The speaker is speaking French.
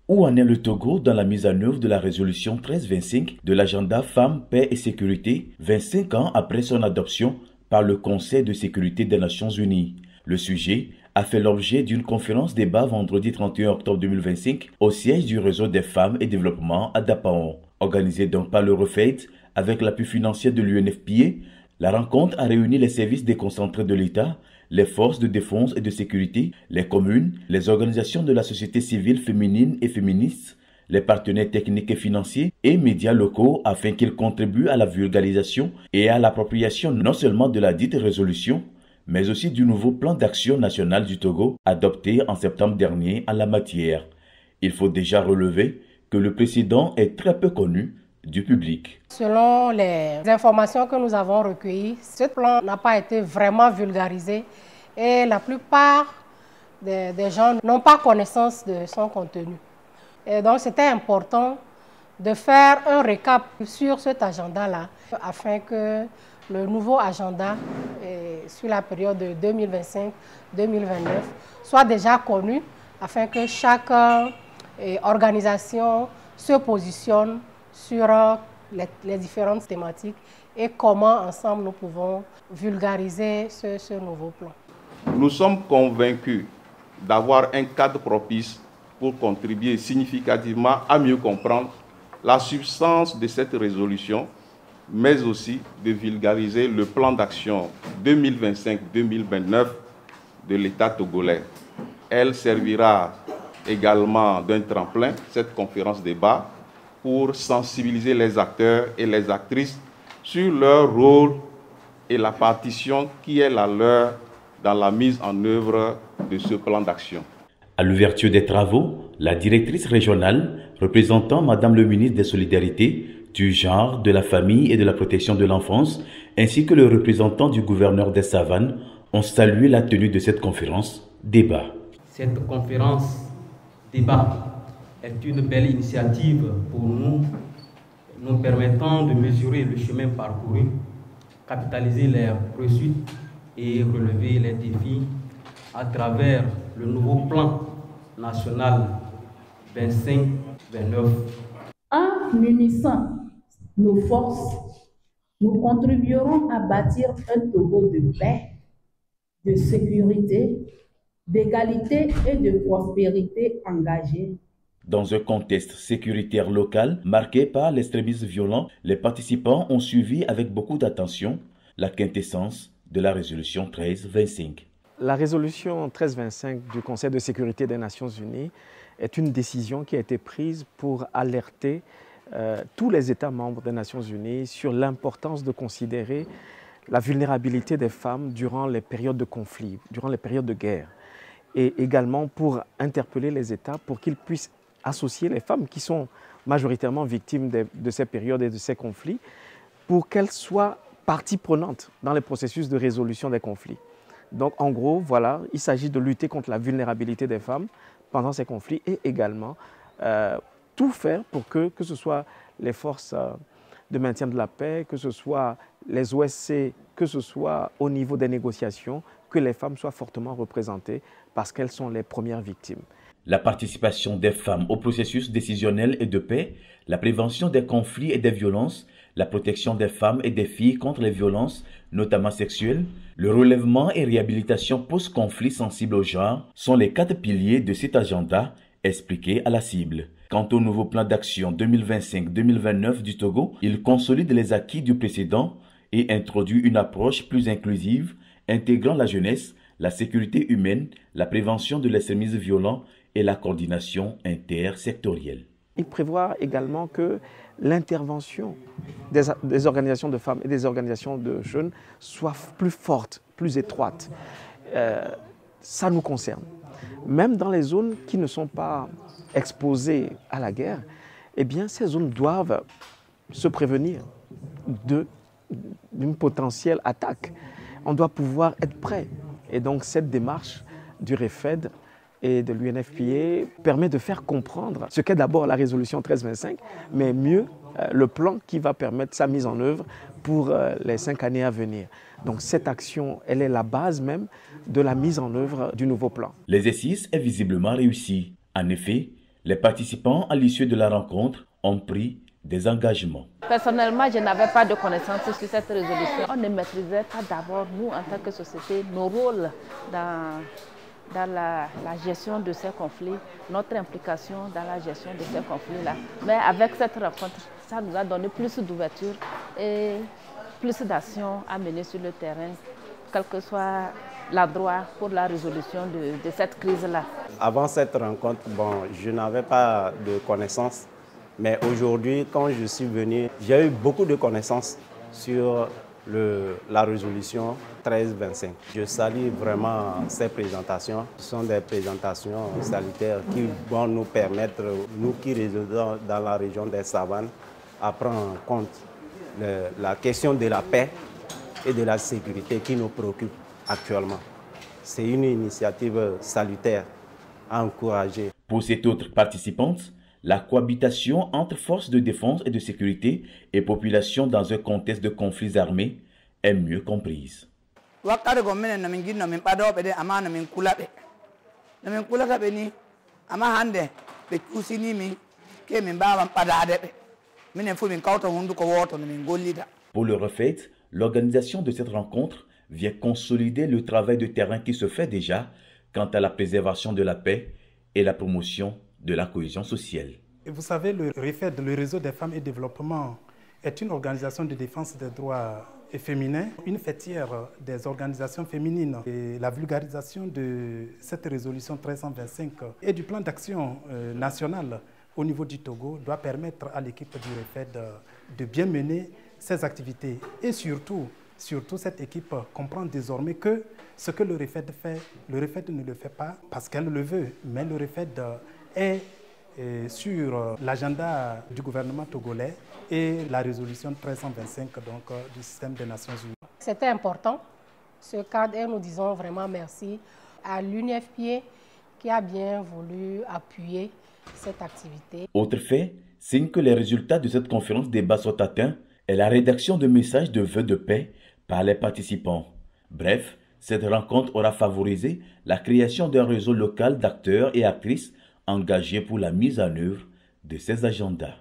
Où en est le Togo dans la mise en œuvre de la résolution 1325 de l'agenda Femmes, Paix et Sécurité, 25 ans après son adoption par le Conseil de sécurité des Nations Unies? Le sujet a fait l'objet d'une conférence débat vendredi 31 octobre 2025 au siège du réseau des femmes et développement à Dapaon. Organisée donc par l'Eurofaid avec l'appui financier de l'UNFPA, la rencontre a réuni les services déconcentrés de l'État, les forces de défense et de sécurité, les communes, les organisations de la société civile féminine et féministes, les partenaires techniques et financiers et médias locaux afin qu'ils contribuent à la vulgarisation et à l'appropriation non seulement de la dite résolution, mais aussi du nouveau plan d'action national du Togo adopté en septembre dernier en la matière. Il faut déjà relever que le précédent est très peu connu du public. Selon les informations que nous avons recueillies, ce plan n'a pas été vraiment vulgarisé et la plupart des gens n'ont pas connaissance de son contenu. Et donc c'était important de faire un récap sur cet agenda-là afin que le nouveau agenda sur la période de 2025-2029 soit déjà connu afin que chaque organisation se positionne sur les différentes thématiques et comment ensemble nous pouvons vulgariser ce nouveau plan. Nous sommes convaincus d'avoir un cadre propice pour contribuer significativement à mieux comprendre la substance de cette résolution, mais aussi de vulgariser le plan d'action 2025-2029 de l'État togolais. Elle servira également d'un tremplin, cette conférence débat, pour sensibiliser les acteurs et les actrices sur leur rôle et la partition qui est la leur dans la mise en œuvre de ce plan d'action. À l'ouverture des travaux, la directrice régionale, représentant Madame le ministre des Solidarités, du Genre, de la Famille et de la Protection de l'Enfance, ainsi que le représentant du gouverneur des Savanes, ont salué la tenue de cette conférence débat. Cette conférence débat est une belle initiative pour nous, nous permettant de mesurer le chemin parcouru, capitaliser les réussites et relever les défis à travers le nouveau plan national 25-29. En unissant nos forces, nous contribuerons à bâtir un Togo de paix, de sécurité, d'égalité et de prospérité engagée. Dans un contexte sécuritaire local marqué par l'extrémisme violent, les participants ont suivi avec beaucoup d'attention la quintessence de la résolution 1325. La résolution 1325 du Conseil de sécurité des Nations Unies est une décision qui a été prise pour alerter tous les États membres des Nations Unies sur l'importance de considérer la vulnérabilité des femmes durant les périodes de conflit, durant les périodes de guerre, et également pour interpeller les États pour qu'ils puissent associer les femmes qui sont majoritairement victimes de ces périodes et de ces conflits pour qu'elles soient partie prenante dans les processus de résolution des conflits. Donc en gros, voilà, il s'agit de lutter contre la vulnérabilité des femmes pendant ces conflits et également tout faire pour que ce soit les forces de maintien de la paix, que ce soit les OSC, que ce soit au niveau des négociations, que les femmes soient fortement représentées parce qu'elles sont les premières victimes. La participation des femmes au processus décisionnel et de paix, la prévention des conflits et des violences, la protection des femmes et des filles contre les violences, notamment sexuelles, le relèvement et réhabilitation post-conflit sensible au genre sont les 4 piliers de cet agenda expliqués à la cible. Quant au nouveau plan d'action 2025-2029 du Togo, il consolide les acquis du précédent et introduit une approche plus inclusive, intégrant la jeunesse, la sécurité humaine, la prévention de l'extrémisme violent et la coordination intersectorielle. Il prévoit également que l'intervention des organisations de femmes et des organisations de jeunes soit plus forte, plus étroite. Ça nous concerne. Même dans les zones qui ne sont pas exposées à la guerre, eh bien, ces zones doivent se prévenir d'une potentielle attaque. On doit pouvoir être prêt. Et donc, cette démarche du REFED et de l'UNFPA permet de faire comprendre ce qu'est d'abord la résolution 1325, mais mieux le plan qui va permettre sa mise en œuvre pour les 5 années à venir. Donc cette action, elle est la base même de la mise en œuvre du nouveau plan. L'exercice est visiblement réussi. En effet, Les participants à l'issue de la rencontre ont pris des engagements. Personnellement, je n'avais pas de connaissances sur cette résolution. On ne maîtrisait pas d'abord, nous, en tant que société, nos rôles dans la gestion de ces conflits, notre implication dans la gestion de ces conflits-là. Mais avec cette rencontre, ça nous a donné plus d'ouverture et plus d'actions à mener sur le terrain, quel que soit l'endroit pour la résolution de cette crise-là. Avant cette rencontre, je n'avais pas de connaissances. Mais aujourd'hui, quand je suis venu, j'ai eu beaucoup de connaissances sur la résolution 1325. Je salue vraiment ces présentations. Ce sont des présentations salutaires qui vont nous permettre, nous qui résidons dans la région des savanes, à prendre en compte la question de la paix et de la sécurité qui nous préoccupe actuellement. C'est une initiative salutaire à encourager. Pour cette autre participante, la cohabitation entre forces de défense et de sécurité et population dans un contexte de conflits armés est mieux comprise. Pour le REFED, l'organisation de cette rencontre vient consolider le travail de terrain qui se fait déjà quant à la préservation de la paix et la promotion de la cohésion sociale. Et vous savez, le REFED, le Réseau des femmes et développement, est une organisation de défense des droits féminins, une fêtière des organisations féminines. Et la vulgarisation de cette résolution 1325 et du plan d'action national au niveau du Togo doit permettre à l'équipe du REFED de bien mener ses activités. Et surtout, cette équipe comprend désormais que ce que le REFED fait, le REFED ne le fait pas parce qu'elle le veut, mais le REFED est sur l'agenda du gouvernement togolais et la résolution 1325 du système des Nations Unies. C'était important, ce cadre, et nous disons vraiment merci à l'UNFPA qui a bien voulu appuyer cette activité. Autre fait, signe que les résultats de cette conférence débat sont atteints est la rédaction de messages de vœux de paix par les participants. Bref, cette rencontre aura favorisé la création d'un réseau local d'acteurs et actrices engagés pour la mise en œuvre de ces agendas.